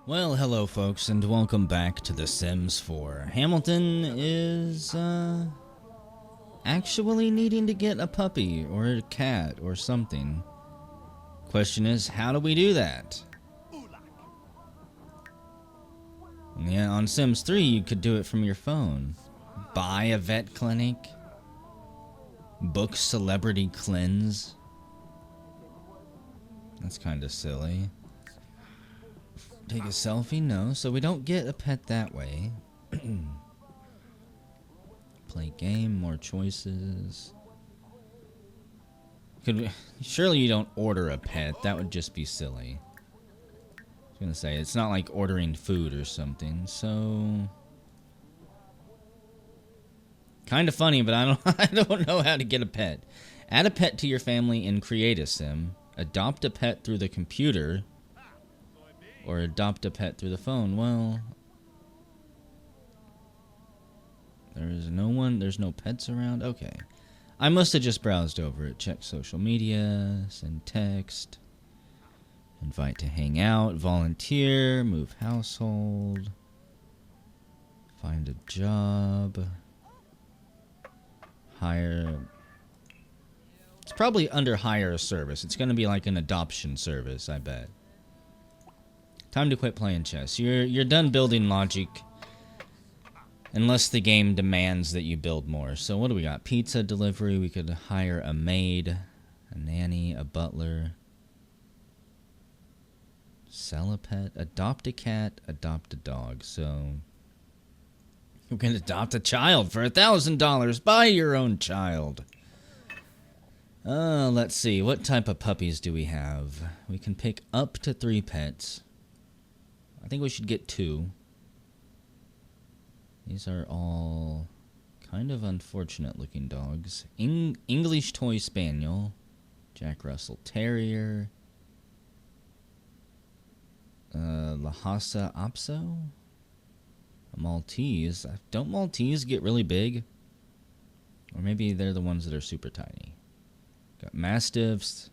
Well, hello folks, and welcome back to The Sims 4. Hamilton is, actually needing to get a puppy, or a cat, or something. Question is, how do we do that? Yeah, on Sims 3 you could do it from your phone. Buy a vet clinic. Book celebrity cleanse. That's kinda silly. Take a selfie? No, so we don't get a pet that way. Play game, more choices. Surely you don't order a pet, that would just be silly. I was gonna say, it's not like ordering food or something, so... Kinda funny, but I don't know how to get a pet. Add a pet to your family and create a sim. Adopt a pet through the computer. Or adopt a pet through the phone. Well, there's no pets around. Okay. I must have just browsed over it. Check social media, send text, invite to hang out, volunteer, move household, find a job, hire. It's probably under hire a service. It's going to be like an adoption service, I bet. Time to quit playing chess. You're done building logic. Unless the game demands that you build more. So what do we got? Pizza delivery. We could hire a maid, a nanny, a butler. Sell a pet. Adopt a cat. Adopt a dog. So you can adopt a child for $1,000. Buy your own child. Let's see. What type of puppies do we have? We can pick up to 3 pets. I think we should get 2. These are all kind of unfortunate looking dogs. English Toy Spaniel, Jack Russell Terrier, Lhasa Apso, a Maltese. Don't Maltese get really big? Or maybe they're the ones that are super tiny. Got Mastiffs,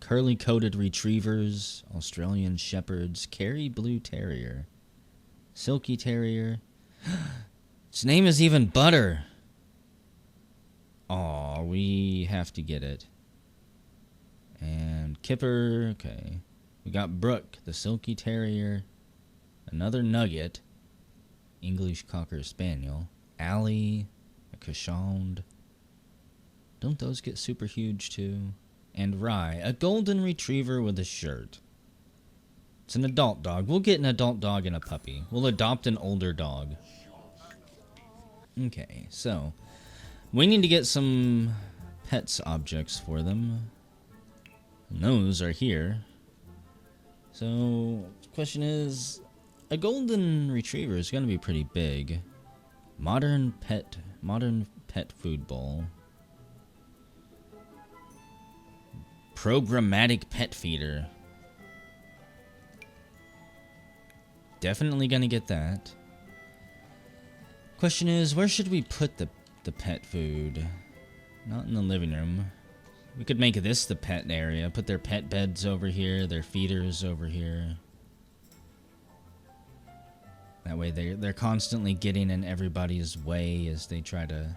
curly-coated retrievers, Australian shepherds, Kerry Blue Terrier, Silky Terrier. Its name is even Butter. Aw, we have to get it. And Kipper, okay. We got Brooke, the Silky Terrier, another Nugget, English Cocker Spaniel, Allie, a Cochonde. Don't those get super huge too? And Rye, a golden retriever with a shirt. It's an adult dog. We'll get an adult dog and a puppy. We'll adopt an older dog. Okay, so we need to get some pets objects for them. And those are here. So the question is, a golden retriever is going to be pretty big. Modern pet food bowl. Programmatic pet feeder. Definitely gonna get that. Question is, where should we put the pet food? Not in the living room. We could make this the pet area. Put their pet beds over here, their feeders over here. That way they're constantly getting in everybody's way as they try to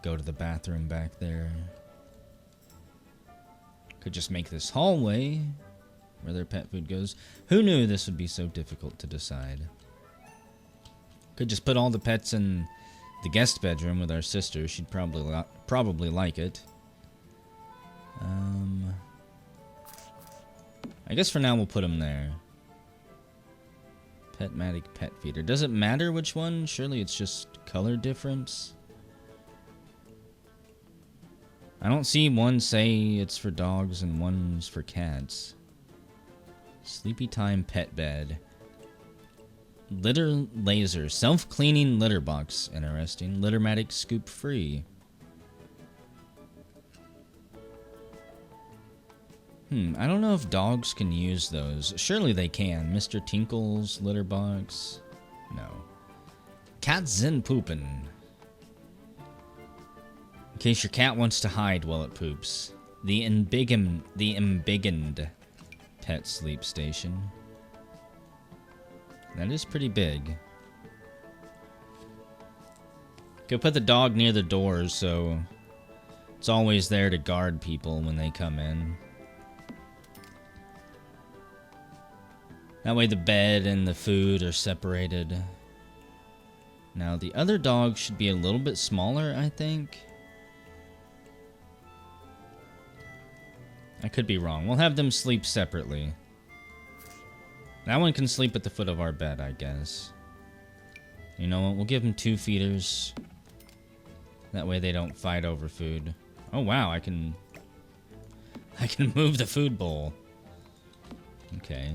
go to the bathroom back there. Could just make this hallway where their pet food goes. Who knew this would be so difficult to decide? Could just put all the pets in the guest bedroom with our sister. She'd probably like it. I guess for now we'll put them there. Petmatic pet feeder. Does it matter which one? Surely it's just color difference. I don't see one say it's for dogs and one's for cats. Sleepy time pet bed. Litter laser. Self-cleaning litter box. Interesting. Littermatic scoop free. I don't know if dogs can use those. Surely they can. Mr. Tinkle's litter box. No. Cat's in poopin'. In case your cat wants to hide while it poops. The embiggened pet sleep station. That is pretty big. Go put the dog near the doors so it's always there to guard people when they come in. That way the bed and the food are separated. Now the other dog should be a little bit smaller, I think. I could be wrong. We'll have them sleep separately. That one can sleep at the foot of our bed, I guess. You know what? We'll give them 2 feeders. That way they don't fight over food. Oh wow, I can move the food bowl. Okay.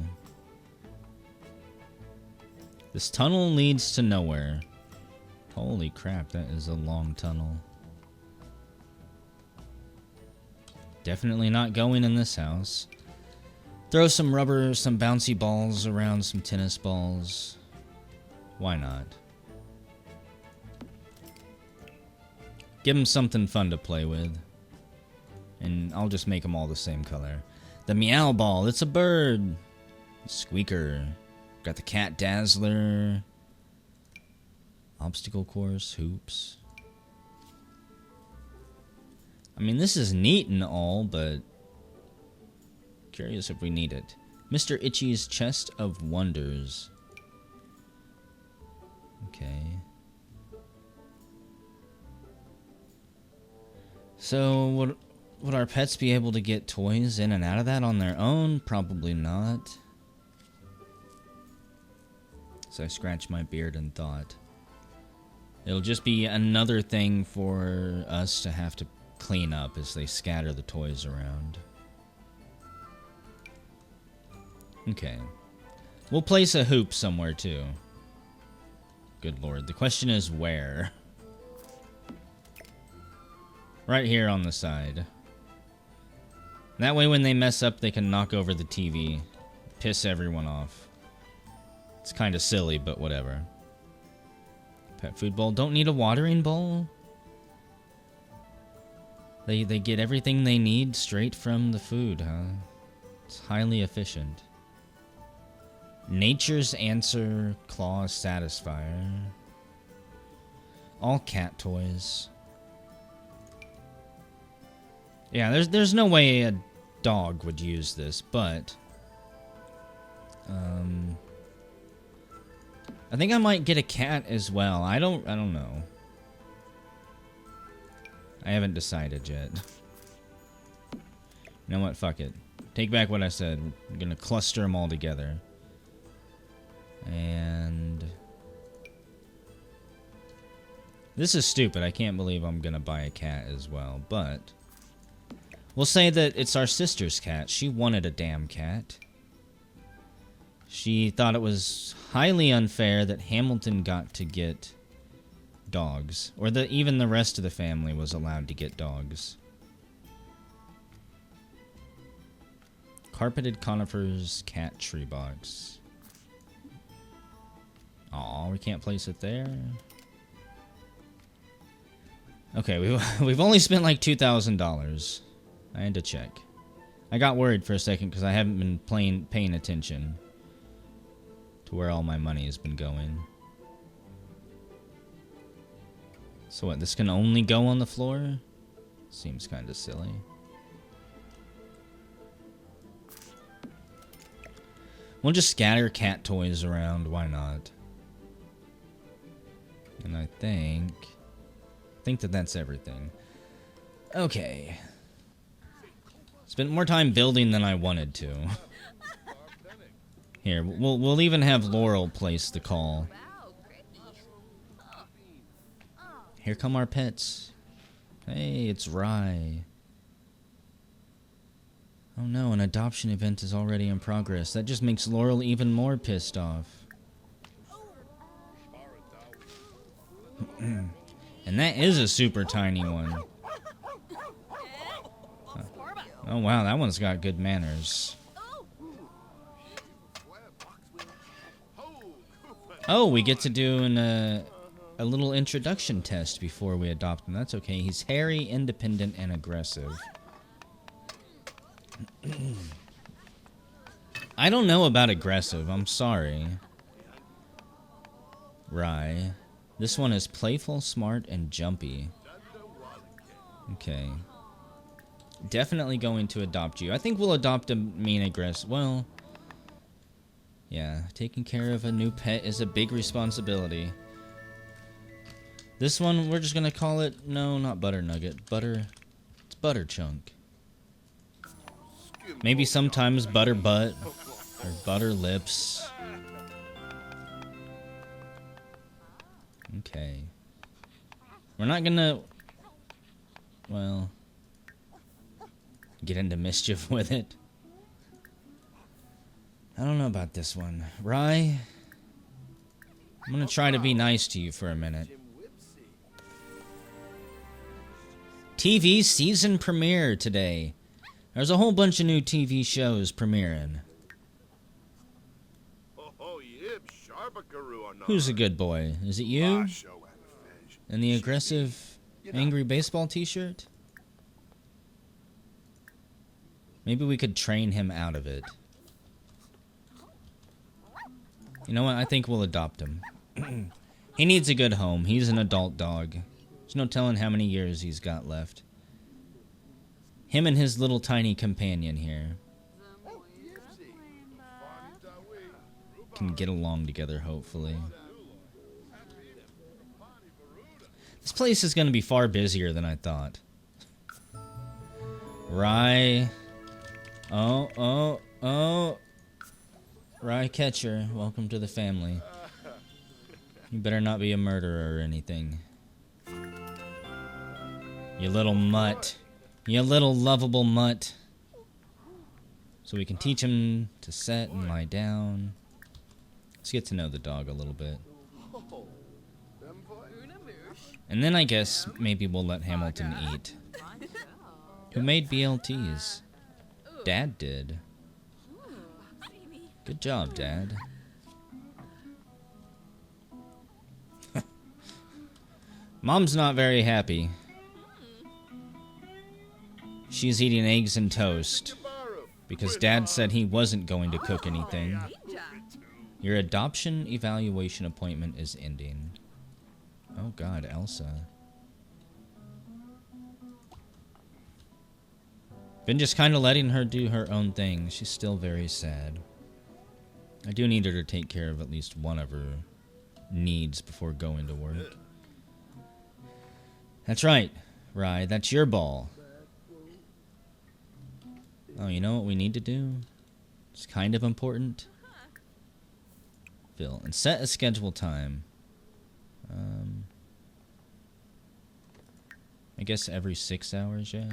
This tunnel leads to nowhere. Holy crap, that is a long tunnel. Definitely not going in this house. Throw some rubber, some bouncy balls around some tennis balls. Why not? Give them something fun to play with. And I'll just make them all the same color. The meow ball, it's a bird. Squeaker. Got the cat dazzler. Obstacle course, hoops. I mean, this is neat and all, but curious if we need it. Mr. Itchy's Chest of Wonders. Okay. So, would our pets be able to get toys in and out of that on their own? Probably not. So I scratched my beard and thought. It'll just be another thing for us to have to clean up as they scatter the toys around. Okay. We'll place a hoop somewhere too. Good lord. The question is where? Right here on the side. That way when they mess up, they can knock over the TV. Piss everyone off. It's kind of silly, but whatever. Pet food bowl. Don't need a watering bowl? They get everything they need straight from the food, huh? It's highly efficient. Nature's Answer Claw Satisfier. All cat toys. Yeah, there's no way a dog would use this, but I think I might get a cat as well. I don't know. I haven't decided yet. You know what? Fuck it. Take back what I said. I'm gonna cluster them all together. And this is stupid. I can't believe I'm gonna buy a cat as well, but we'll say that it's our sister's cat. She wanted a damn cat. She thought it was highly unfair that Hamilton got to get dogs, or that even the rest of the family was allowed to get dogs. Carpeted Conifers Cat Tree Box. Aw, we can't place it there. Okay, we've only spent like $2,000. I had to check. I got worried for a second because I haven't been paying attention to where all my money has been going. So what, this can only go on the floor? Seems kind of silly. We'll just scatter cat toys around, why not? And I think that that's everything. Okay. Spent more time building than I wanted to. Here, we'll even have Laurel place the call. Here come our pets. Hey, it's Rye. Oh no, an adoption event is already in progress. That just makes Laurel even more pissed off. And that is a super tiny one. Oh wow, that one's got good manners. Oh, we get to do a little introduction test before we adopt him. That's okay. He's hairy, independent, and aggressive. I don't know about aggressive. I'm sorry. Rye. This one is playful, smart, and jumpy. Okay. Definitely going to adopt you. I think we'll adopt a main aggressive. Well, yeah. Taking care of a new pet is a big responsibility. This one, we're just going to call it... No, not Butter Nugget. It's Butter Chunk. Maybe sometimes Butter Butt. Or Butter Lips. Okay. We're not gonna... Well... get into mischief with it. I don't know about this one. Rye? I'm gonna try to be nice to you for a minute. TV season premiere today. There's a whole bunch of new TV shows premiering. Who's a good boy? Is it you? And the aggressive, angry baseball t-shirt? Maybe we could train him out of it. You know what? I think we'll adopt him. He needs a good home. He's an adult dog. There's no telling how many years he's got left. Him and his little tiny companion here can get along together, hopefully. This place is going to be far busier than I thought. Rye. Oh. Rye Catcher, welcome to the family. You better not be a murderer or anything. You little mutt. You little lovable mutt. So we can teach him to sit and lie down. Let's get to know the dog a little bit. And then I guess maybe we'll let Hamilton eat. Who made BLTs? Dad did. Good job, Dad. Mom's not very happy. She's eating eggs and toast because Dad said he wasn't going to cook anything. Your adoption evaluation appointment is ending. Oh God, Elsa. Been just kind of letting her do her own thing. She's still very sad. I do need her to take care of at least one of her needs before going to work. That's right, Rye. That's your ball. Oh, you know what we need to do? It's kind of important. Fill. And set a schedule time. I guess every 6 hours, yeah.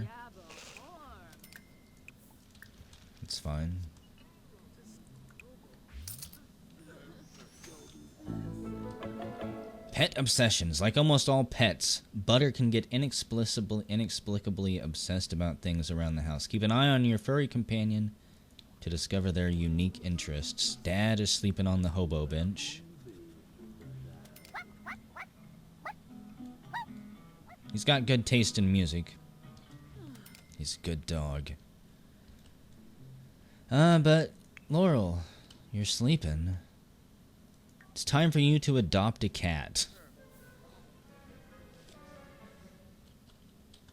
It's fine. Pet obsessions. Like almost all pets, Butter can get inexplicably obsessed about things around the house. Keep an eye on your furry companion to discover their unique interests. Dad is sleeping on the hobo bench. He's got good taste in music. He's a good dog. But, Laurel, you're sleeping. It's time for you to adopt a cat.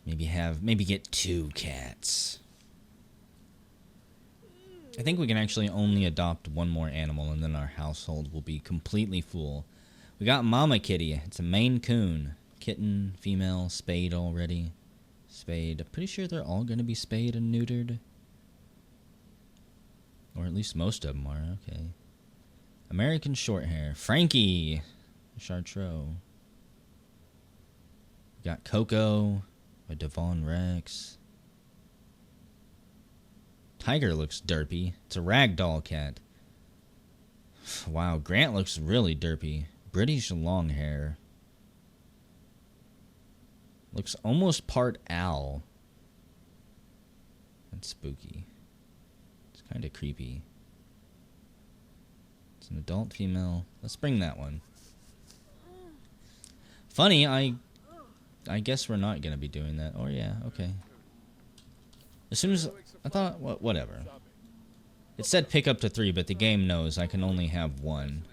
Maybe get 2 cats. I think we can actually only adopt 1 more animal and then our household will be completely full. We got Mama Kitty. It's a Maine Coon. Kitten, female, spayed already. Spayed. I'm pretty sure they're all going to be spayed and neutered. Or at least most of them are. Okay. American Shorthair. Frankie. Chartreux. We got Coco by Devon Rex. Tiger looks derpy. It's a ragdoll cat. Wow, Grant looks really derpy. British long hair. Looks almost part owl. That's spooky. It's kind of creepy. It's an adult female. Let's bring that one. Funny, I guess we're not going to be doing that. Oh, yeah, okay. As soon as... I thought... Whatever. It said pick up to 3, but the game knows I can only have 1.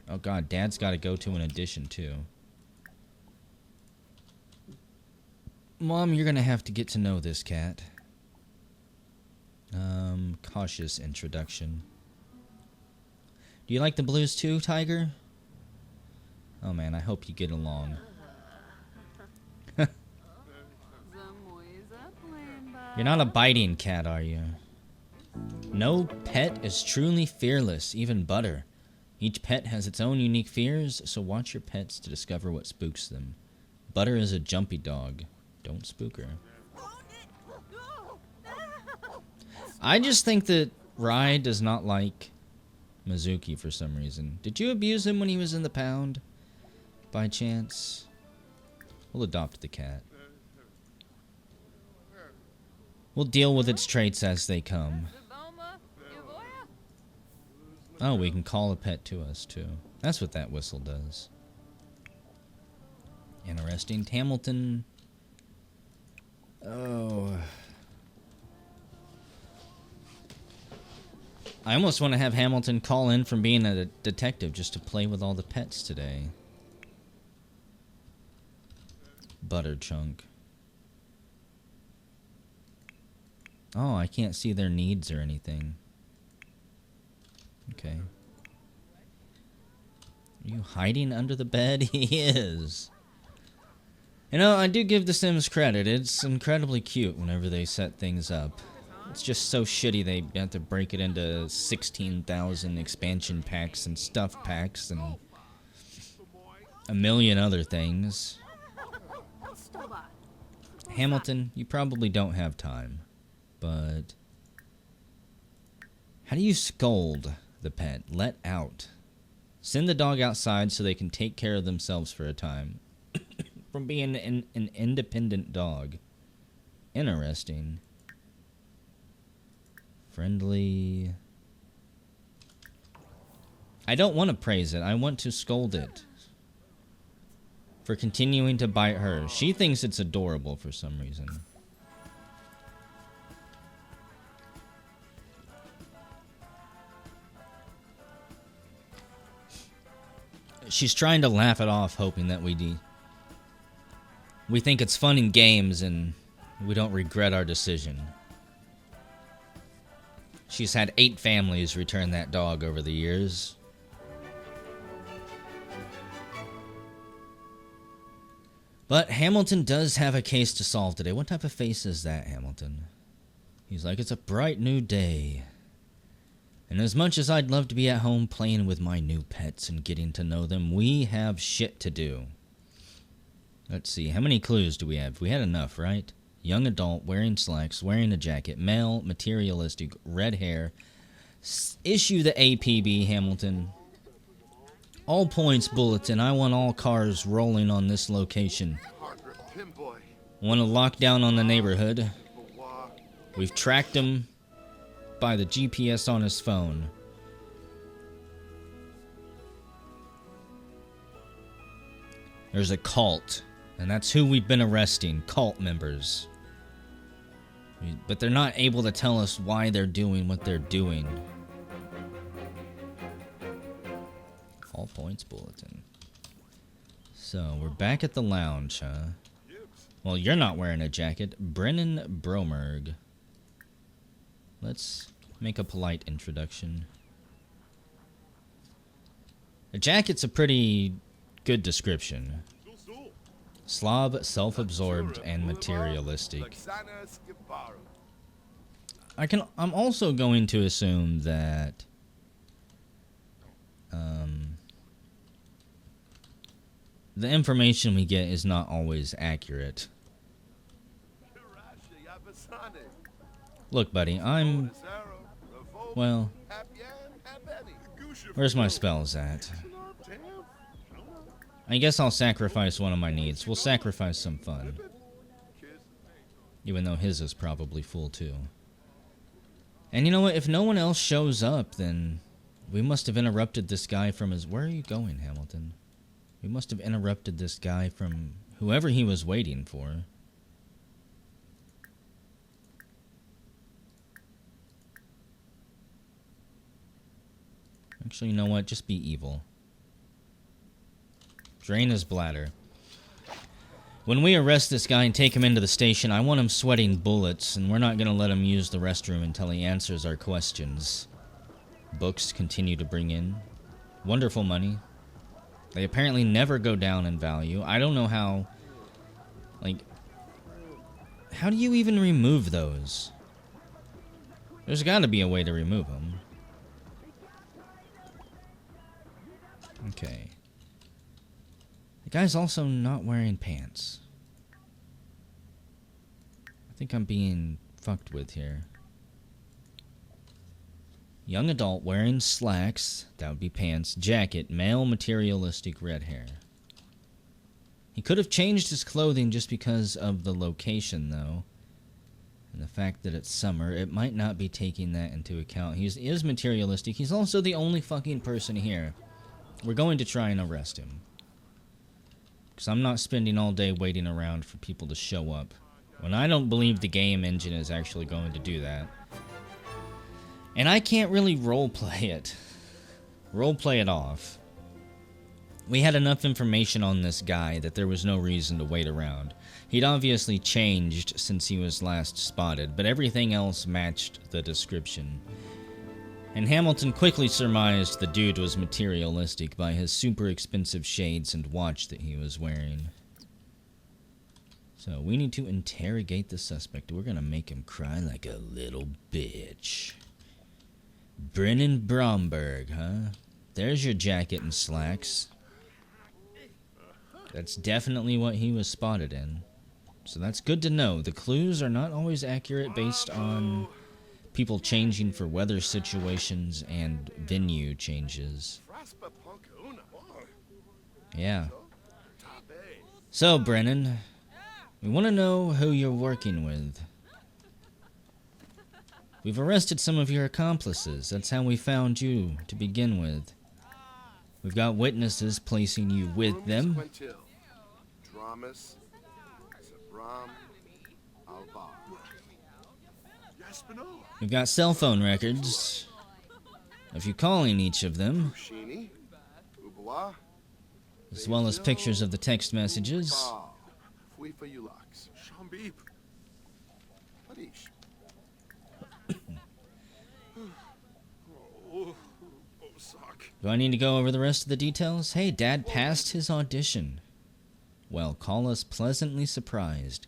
Oh god, Dad's got to go to an addition too. Mom, you're gonna have to get to know this cat. Cautious introduction. Do you like the blues too, Tiger? Oh man, I hope you get along. You're not a biting cat, are you? No pet is truly fearless, even Butter. Each pet has its own unique fears, so watch your pets to discover what spooks them. Butter is a jumpy dog. Don't spook her. I just think that Rai does not like Mizuki for some reason. Did you abuse him when he was in the pound? By chance? We'll adopt the cat. We'll deal with its traits as they come. Oh, we can call a pet to us too. That's what that whistle does. Interesting. Hamilton. Oh. I almost want to have Hamilton call in from being a detective just to play with all the pets today. Butter chunk. Oh, I can't see their needs or anything. Okay. Are you hiding under the bed? He is. You know, I do give The Sims credit. It's incredibly cute whenever they set things up. It's just so shitty they have to break it into 16,000 expansion packs and stuff packs and a million other things. Hamilton, you probably don't have time, but how do you scold the pet? Let out. Send the dog outside so they can take care of themselves for a time. From being an independent dog. Interesting. Friendly. I don't want to praise it. I want to scold it. For continuing to bite her. She thinks it's adorable for some reason. She's trying to laugh it off, hoping that we think it's fun in games and we don't regret our decision. She's had 8 families return that dog over the years. But Hamilton does have a case to solve today. What type of face is that, Hamilton? He's like, it's a bright new day. And as much as I'd love to be at home playing with my new pets and getting to know them, we have shit to do. Let's see, how many clues do we have? We had enough, right? Young adult, wearing slacks, wearing a jacket, male, materialistic, red hair. Issue the APB, Hamilton. All points bulletin. I want all cars rolling on this location. Want to lock down on the neighborhood. We've tracked him by the GPS on his phone. There's a cult, and that's who we've been arresting. Cult members. But they're not able to tell us why they're doing what they're doing. All points bulletin. So, we're back at the lounge, huh? Well, you're not wearing a jacket. Brennan Bromerg. Let's make a polite introduction. A jacket's a pretty good description. Slob, self-absorbed, and materialistic. I'm also going to assume that the information we get is not always accurate. Look, buddy, well, where's my spells at? I guess I'll sacrifice one of my needs. We'll sacrifice some fun. Even though his is probably full too. And you know what? If no one else shows up, then we must have interrupted this guy from his... Where are you going, Hamilton? We must have interrupted this guy from whoever he was waiting for. Actually, you know what? Just be evil. Drain his bladder. When we arrest this guy and take him into the station, I want him sweating bullets, and we're not going to let him use the restroom until he answers our questions. Books continue to bring in wonderful money. They apparently never go down in value. I don't know how... Like... How do you even remove those? There's got to be a way to remove them. Okay. The guy's also not wearing pants. I think I'm being fucked with here. Young adult wearing slacks, that would be pants, jacket, male materialistic red hair. He could have changed his clothing just because of the location, though. And the fact that it's summer, it might not be taking that into account. He is materialistic. He's also the only fucking person here. We're going to try and arrest him. Because I'm not spending all day waiting around for people to show up. When I don't believe the game engine is actually going to do that. And I can't really roleplay it. Roleplay it off. We had enough information on this guy that there was no reason to wait around. He'd obviously changed since he was last spotted, but everything else matched the description. And Hamilton quickly surmised the dude was materialistic by his super expensive shades and watch that he was wearing. So we need to interrogate the suspect. We're gonna make him cry like a little bitch. Brennan Bromberg, huh? There's your jacket and slacks. That's definitely what he was spotted in. So that's good to know. The clues are not always accurate based on people changing for weather situations and venue changes. Yeah. So, Brennan, we want to know who you're working with. We've arrested some of your accomplices. That's how we found you to begin with. We've got witnesses placing you with them. We've got cell phone records of you calling each of them, as well as pictures of the text messages. Do I need to go over the rest of the details? Hey, Dad passed his audition. Well, call us pleasantly surprised.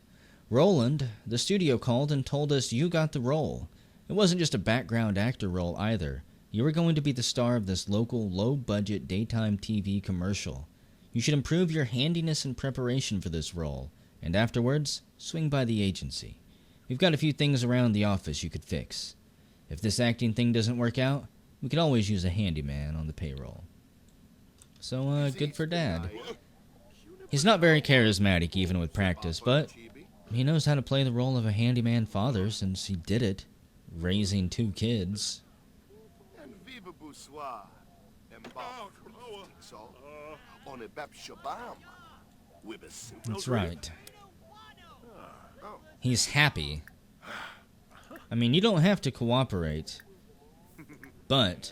Roland, the studio called and told us you got the role. It wasn't just a background actor role either. You were going to be the star of this local, low-budget daytime TV commercial. You should improve your handiness and preparation for this role. And afterwards, swing by the agency. We've got a few things around the office you could fix. If this acting thing doesn't work out, we could always use a handyman on the payroll. So, good for Dad. He's not very charismatic even with practice, but he knows how to play the role of a handyman father since he did it, raising 2 kids. That's right. He's happy. I mean, you don't have to cooperate, but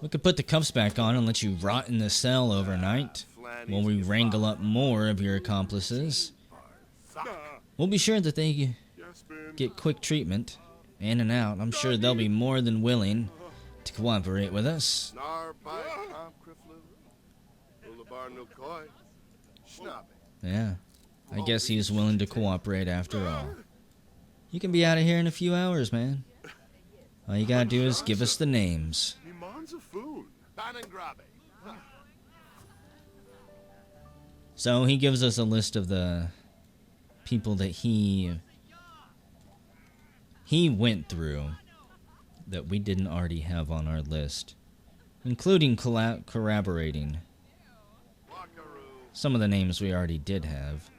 we could put the cuffs back on and let you rot in the cell overnight while we wrangle up more of your accomplices. We'll be sure that they get quick treatment, in and out. I'm sure they'll be more than willing to cooperate with us. Yeah, I guess he's willing to cooperate after all. You can be out of here in a few hours, man. All you gotta do is give us the names. So he gives us a list of the people that he went through that we didn't already have on our list, including corroborating some of the names we already did have.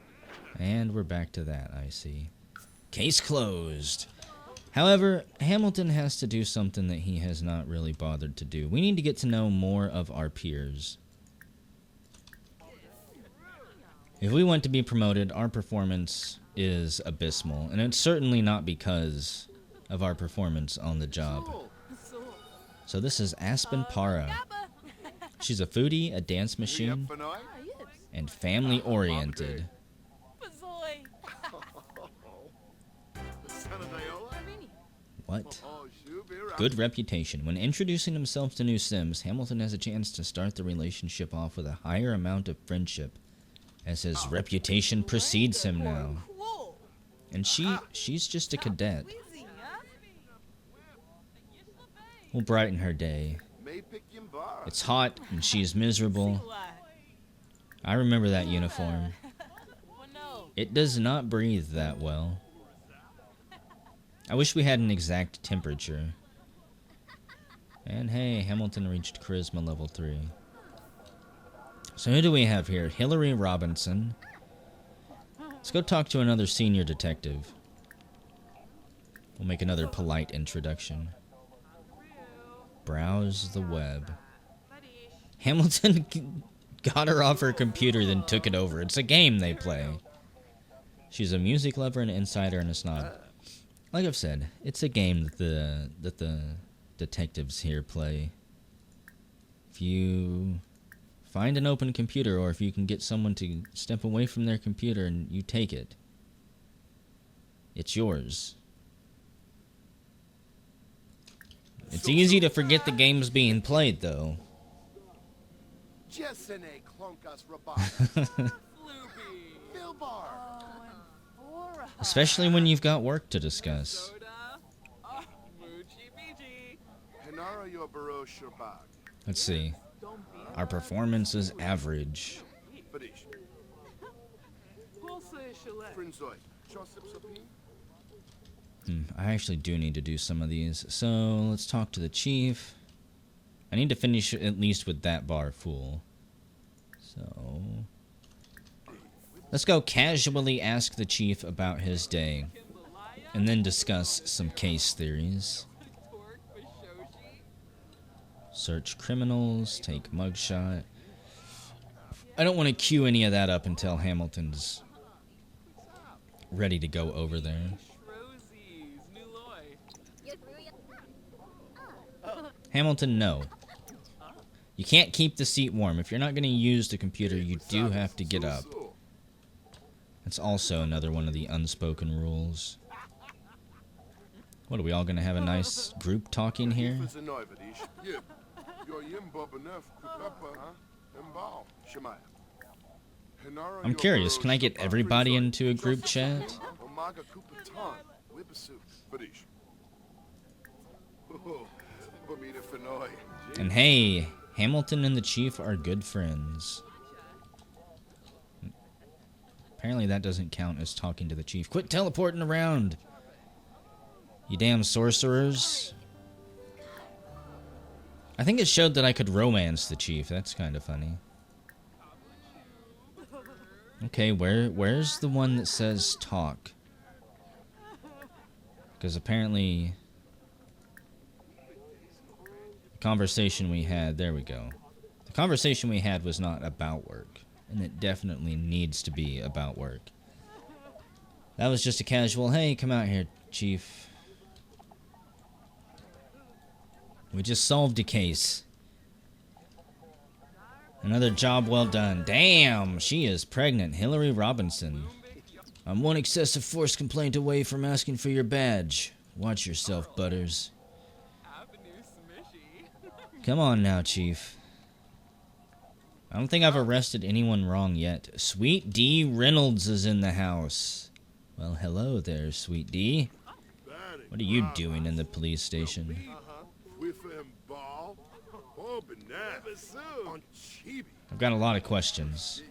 And we're back to that, I see. Case closed. However, Hamilton has to do something that he has not really bothered to do. We need to get to know more of our peers. If we want to be promoted, our performance is abysmal, and it's certainly not because of our performance on the job. So this is Aspen Para. She's a foodie, a dance machine, and family-oriented. What? Good reputation. When introducing himself to new Sims, Hamilton has a chance to start the relationship off with a higher amount of friendship, as his reputation precedes him now. And she's just a cadet. Will brighten her day. It's hot and she's miserable. I remember that uniform. It does not breathe that well. I wish we had an exact temperature. And hey, Hamilton reached Charisma level 3. So who do we have here? Hillary Robinson. Let's go talk to another senior detective. We'll make another polite introduction. Browse the web. Hamilton got her off her computer, then took it over. It's a game they play. She's a music lover, an insider, and a snob. Like I've said, it's a game that the detectives here play. If you find an open computer, or if you can get someone to step away from their computer and you take it, it's yours. It's easy to forget the game's being played, though. Especially when you've got work to discuss. Let's see. Our performance is average. I actually do need to do some of these. So, let's talk to the chief. I need to finish at least with that bar full. So, let's go casually ask the chief about his day. And then discuss some case theories. Search criminals, take mugshot. I don't want to queue any of that up until Hamilton's ready to go over there. Hamilton, no. You can't keep the seat warm. If you're not going to use the computer, you do have to get up. That's also another one of the unspoken rules. What, are we all going to have a nice group talking here? I'm curious, can I get everybody into a group chat? And hey, Hamilton and the chief are good friends. Apparently that doesn't count as talking to the chief. Quit teleporting around, you damn sorcerers. I think it showed that I could romance the chief. That's kind of funny. Okay, where's the one that says talk? Because apparently the conversation we had, there we go. The conversation we had was not about work, and it definitely needs to be about work. That was just a casual, hey, come out here, chief. We just solved a case. Another job well done. Damn, she is pregnant. Hillary Robinson. I'm one excessive force complaint away from asking for your badge. Watch yourself, Butters. Come on now, Chief. I don't think I've arrested anyone wrong yet. Sweet D Reynolds is in the house. Well, hello there, Sweet D. What are you doing in the police station? I've got a lot of questions.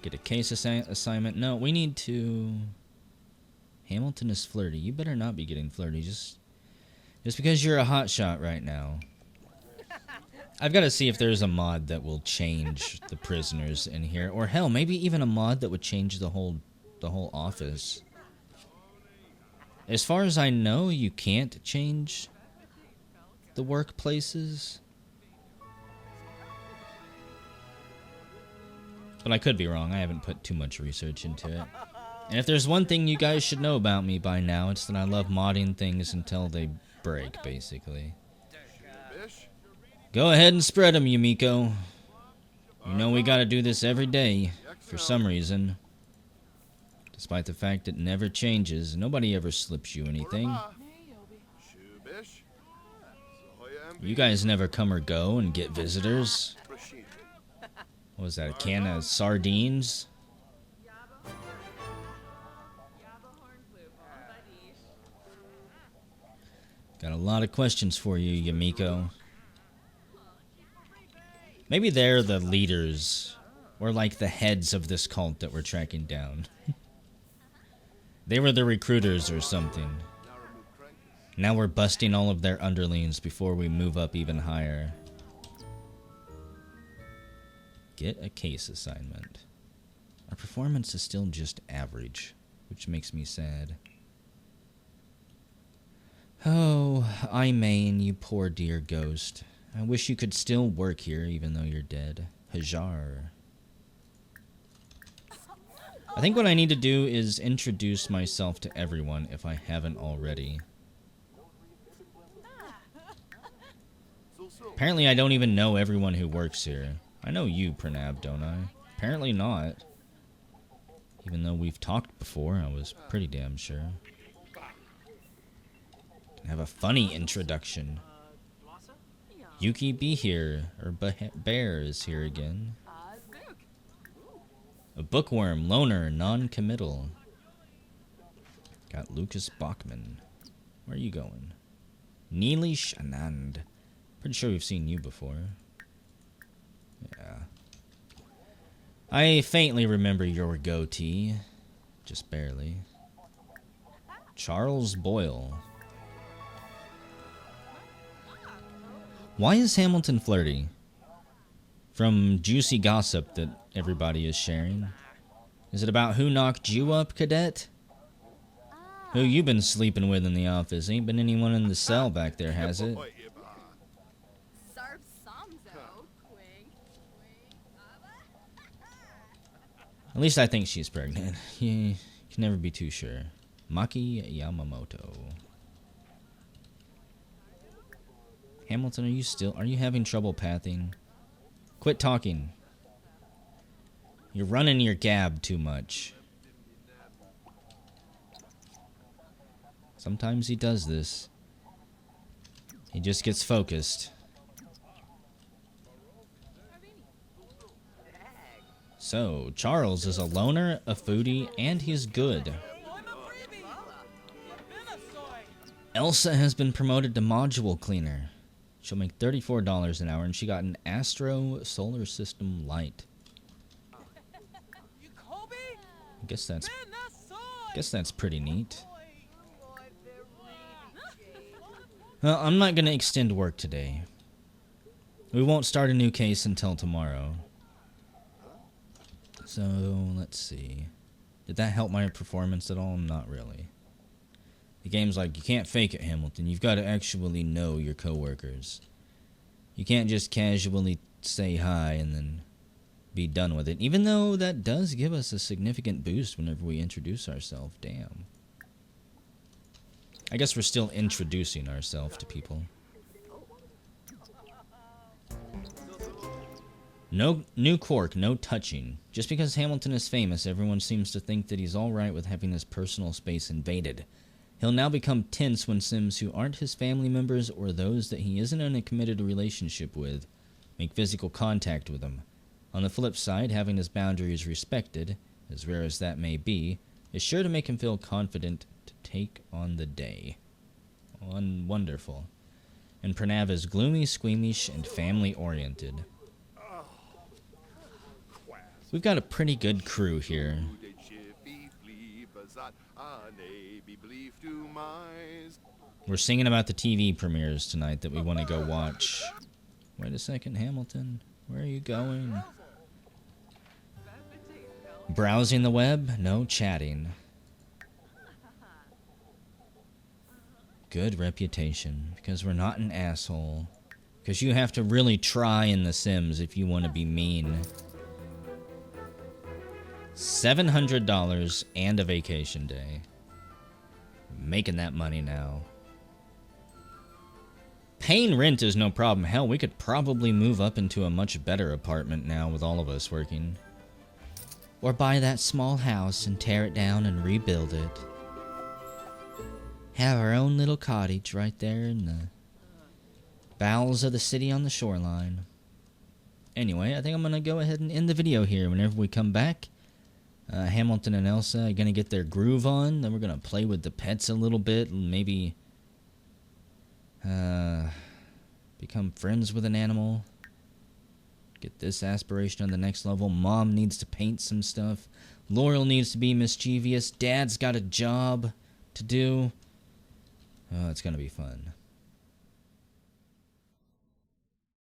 Get a case assignment. No, we need to... Hamilton is flirty. You better not be getting flirty. Just because you're a hotshot right now. I've got to see if there's a mod that will change the prisoners in here. Or hell, maybe even a mod that would change the whole office. As far as I know, you can't change the workplaces. But I could be wrong. I haven't put too much research into it. And if there's one thing you guys should know about me by now, it's that I love modding things until they break, basically. Go ahead and spread them, Yumiko. You know we gotta do this every day, for some reason. Despite the fact it never changes, nobody ever slips you anything. You guys never come or go and get visitors. What was that, a can of sardines? Got a lot of questions for you, Yumiko. Maybe they're the leaders, or like the heads of this cult that we're tracking down. They were the recruiters or something. Now we're busting all of their underlings before we move up even higher. Get a case assignment. Our performance is still just average, which makes me sad. Oh, I Main, you poor dear ghost. I wish you could still work here even though you're dead. Hajar. I think what I need to do is introduce myself to everyone if I haven't already. Apparently I don't even know everyone who works here. I know you, Pranav, don't I? Apparently not. Even though we've talked before, I was pretty damn sure. Can have a funny introduction. Yuki be here, or Bear is here again. A bookworm, loner, non-committal. Got Lucas Bachman. Where are you going? Neelish Anand. Pretty sure we've seen you before. Yeah. I faintly remember your goatee. Just barely. Charles Boyle. Why is Hamilton flirty? From juicy gossip that everybody is sharing. Is it about who knocked you up, cadet? Who you been sleeping with in the office? Ain't been anyone in the cell back there, has it? At least I think she's pregnant. You can never be too sure. Maki Yamamoto. Hamilton, are you having trouble pathing? Quit talking. You're running your gab too much. Sometimes he does this. He just gets focused. So, Charles is a loner, a foodie, and he's good. Elsa has been promoted to module cleaner. She'll make $34 an hour, and she got an Astro Solar System light. I guess that's pretty neat. Well, I'm not going to extend work today. We won't start a new case until tomorrow. So, let's see. Did that help my performance at all? Not really. The game's like, you can't fake it, Hamilton. You've got to actually know your coworkers. You can't just casually say hi and then be done with it. Even though that does give us a significant boost whenever we introduce ourselves. Damn. I guess we're still introducing ourselves to people. No new cork, no touching. Just because Hamilton is famous, everyone seems to think that he's alright with having his personal space invaded. He'll now become tense when Sims who aren't his family members or those that he isn't in a committed relationship with make physical contact with him. On the flip side, having his boundaries respected, as rare as that may be, is sure to make him feel confident to take on the day. Wonderful. And Pranav is gloomy, squeamish, and family-oriented. We've got a pretty good crew here. We're singing about the TV premieres tonight that we want to go watch. Wait a second, Hamilton. Where are you going? Browsing the web? No chatting. Good reputation. Because we're not an asshole. Because you have to really try in The Sims if you want to be mean. $700 and a vacation day. Making that money now. Paying rent is no problem. Hell, we could probably move up into a much better apartment now with all of us working. Or buy that small house and tear it down and rebuild it. Have our own little cottage right there in the bowels of the city on the shoreline. Anyway, I think I'm going to go ahead and end the video here. Whenever we come back, Hamilton and Elsa are going to get their groove on. Then we're going to play with the pets a little bit and maybe become friends with an animal. Get this aspiration on the next level. Mom needs to paint some stuff. Laurel needs to be mischievous. Dad's got a job to do. Oh, it's going to be fun.